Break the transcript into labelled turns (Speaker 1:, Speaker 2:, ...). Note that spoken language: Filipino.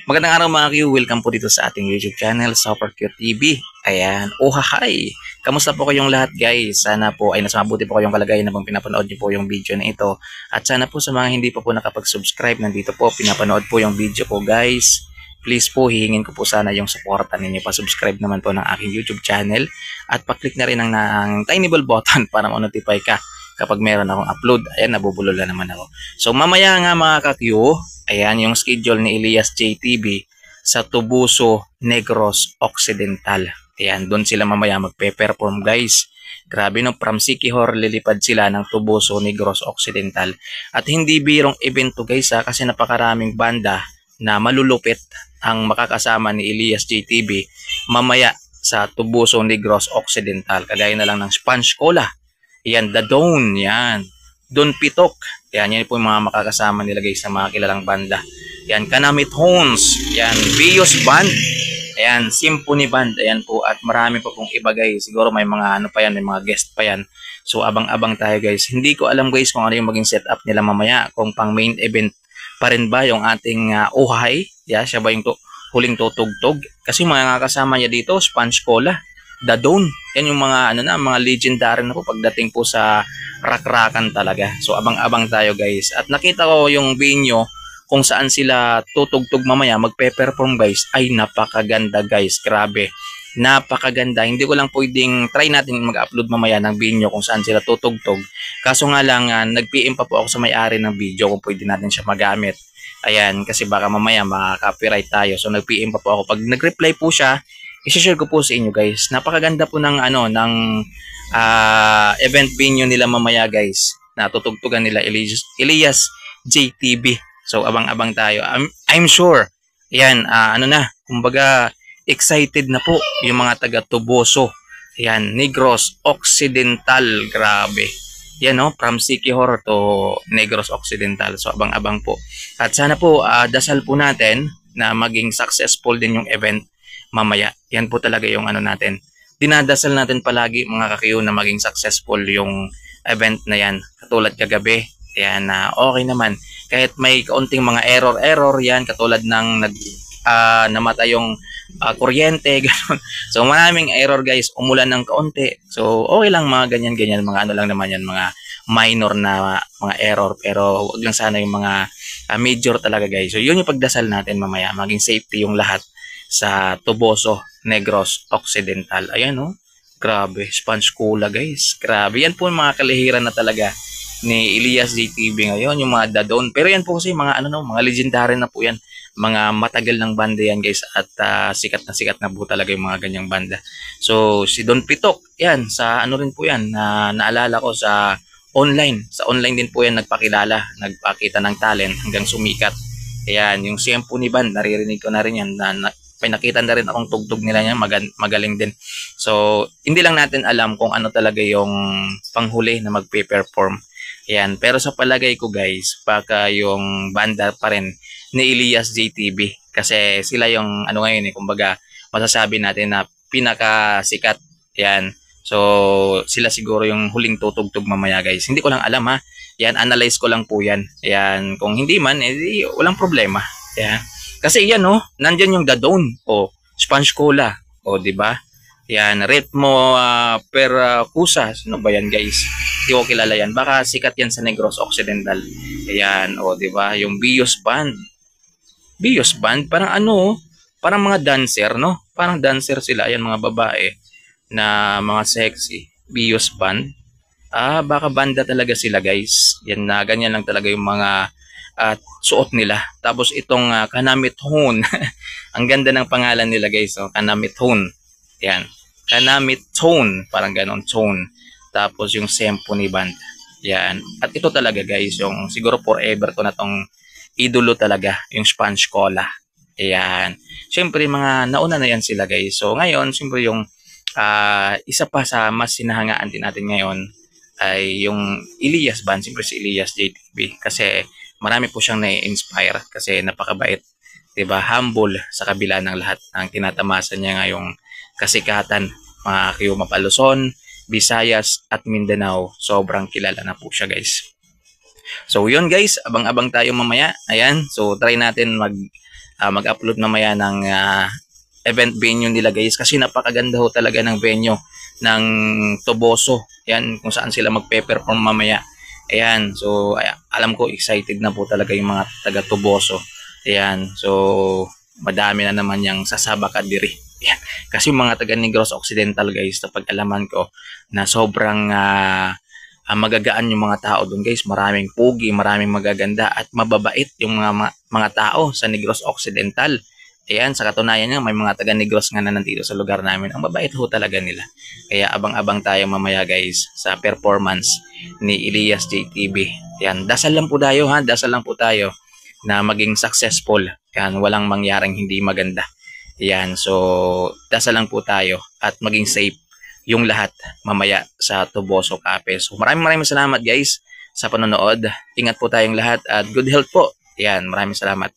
Speaker 1: Magandang araw mga Q, welcome po dito sa ating YouTube channel, Super Q TV. Ayan, hi! Kamusta po kayong lahat guys? Sana po ay nasa mabuti po kayong kalagayan habang pinapanood niyo po yung video na ito. At sana po sa mga hindi pa po nakapag-subscribe, nandito po, pinapanood po yung video ko guys. Please po, hihingin ko po sana yung suporta ninyo. Pa-subscribe naman po ng aking YouTube channel. At pa-click na rin ng tiny bell button para ma-notify ka kapag meron akong upload. Ayan, nabubulol na naman ako. So mamaya nga mga ka-Q, ayan yung schedule ni Elias JTV sa Tubuso, Negros Occidental. Ayan, doon sila mamaya magpe-perform guys. Grabe no, from Siquijor lilipad sila ng Tubuso, Negros Occidental. At hindi birong event to guys kasi napakaraming banda na malulupit ang makakasama ni Elias JTV mamaya sa Tubuso, Negros Occidental. Kagaya na lang ng Sponge Cola. Yan, The Dawn, yan. Don Pitok. Yan po yung mga makakasama nila guys sa mga kilalang banda. Yan, Kanamit Hones. Yan, Bios Band. Ayan, Symphony Band. Ayan po. At marami pa pong iba guys. Siguro may mga ano pa yan, may mga guest pa yan. So abang-abang tayo guys. Hindi ko alam guys kung ano yung maging setup nila mamaya. Kung pang main event pa rin ba yung ating Uhay. Yeah, siya ba yung huling tutugtog? Kasi mga kasama niya dito, Sponge Cola, The Dawn. Yan yung mga mga legendary na po pagdating po sa rock-rockan talaga. So abang-abang tayo guys. At nakita ko yung venue kung saan sila tutugtog mamaya, magpe-perform guys. Ay napakaganda guys. Grabe. Napakaganda. Hindi ko lang pwedeng try natin mag-upload mamaya ng venue kung saan sila tutugtog. Kaso nga lang nag-PM pa po ako sa may-ari ng video kung pwede natin siya magamit. Ayan, kasi baka mamaya maka-copyright tayo. So nag-PM pa po ako. Pag nag-reply po siya, i-share ko po sa inyo guys. Napakaganda po ng event venue nila mamaya guys. Natutugtugan nila Elias JTV. So abang-abang tayo. I'm sure. Yan, kumbaga excited na po yung mga taga Tubuso. Yan, Negros Occidental. Grabe. Yan no, from Siquijor to Negros Occidental. So abang-abang po. At sana po dasal po natin na maging successful din yung event mamaya. Yan po talaga yung natin. Dinadasal natin palagi mga ka-Q na maging successful yung event na yan. Katulad kagabi. Yan na okay naman. Kahit may kaunting mga error yan. Katulad ng namatay yung kuryente. Ganun. So maraming error guys. Umulan ng kaunti. So okay lang mga ganyan-ganyan. Mga lang naman yan. Mga minor na mga error. Pero wag lang sana yung mga major talaga guys. So yun yung pagdasal natin mamaya. Maging safety yung lahat sa Tubuso, Negros Occidental. Ayan oh. Grabe, Sponge Cola guys. Grabe, yan po yung mga kalihiran na talaga ni Elias JTV ngayon, yung mga The Dawn. Pero yan po kasi mga mga legendary na po yan. Mga matagal ng banda yan guys at sikat na po talaga yung mga ganyang banda. So si Don Pitok, yan sa rin po yan na naalala ko sa online. Sa online din po yan nagpakilala, nagpakita ng talent hanggang sumikat. Ayan, yung Symphony Band, naririnig ko na rin yan na may nakita na rin akong tugtog nila niya, magaling din. So, hindi lang natin alam kung ano talaga yung panghuli na magpe-perform. Ayan, pero sa palagay ko guys, baka yung banda pa rin ni Elias JTV. Kasi sila yung ngayon kumbaga masasabi natin na pinakasikat. Ayan. So, sila siguro yung huling tutugtog mamaya guys. Hindi ko lang alam ha. Ayan, analyze ko lang po yan. Ayan, kung hindi man, walang problema. Ayan. Kasi yan nandiyan yung The Dawn o Sponge Cola o di ba? Yan, Ritmo Kusa. Sino ba yan guys? Di ko kilala yan. Baka sikat yan sa Negros Occidental. Ayan, o di ba? Yung Bios Band. Bios Band, parang parang mga dancer, no? Parang dancer sila, ayan mga babae na mga sexy. Bios Band. Baka banda talaga sila guys. Yan na ganyan lang talaga yung mga suot nila. Tapos itong Kanamit Hone. Ang ganda ng pangalan nila guys. Kanamit Hone. Yan. Kanamit Tone. Parang ganon. Tone. Tapos yung Symphony Band. Yan. At ito talaga guys. Yung siguro forever ko na tong idolo talaga. Yung Sponge Cola. Yan. Siyempre mga nauna na yan sila guys. So ngayon siyempre yung isa pa sa mas sinahangaan din natin ngayon ay yung Elias Band. Siyempre si Elias JTV. Kasi marami po siyang na-inspire kasi napakabait, 'di ba? Humble sa kabila ng lahat ng tinatamasan niya ngayong kasikatan. Mga Q Mapaluzon, Visayas at Mindanao, sobrang kilala na po siya, guys. So, yun guys, abang-abang tayo mamaya. Ayan, so try natin mag mag-upload mamaya ng event venue nila guys, kasi napakaganda ho talaga ng venue ng Toboso. Yan, kung saan sila magpe-perform mamaya. Ayan, so alam ko excited na po talaga yung mga taga Toboso. Ayan, so madami na naman yung sasaba ka diri. Ayan. Kasi yung mga taga Negros Occidental guys, napag-alaman ko na sobrang magagaan yung mga tao doon guys. Maraming pugi, maraming magaganda at mababait yung mga tao sa Negros Occidental. Ayan, sa katunayan nga, may mga taga Negros nga na nandito sa lugar namin. Ang mabait ho talaga nila. Kaya abang-abang tayo mamaya guys sa performance ni Elias JTB. Ayan, dasal lang po tayo ha, dasal lang po tayo na maging successful. Ayan, walang mangyaring hindi maganda. Ayan, so dasal lang po tayo at maging safe yung lahat mamaya sa Toboso Cafe. So maraming salamat guys sa panonood. Ingat po tayong lahat at good health po. Ayan, maraming salamat.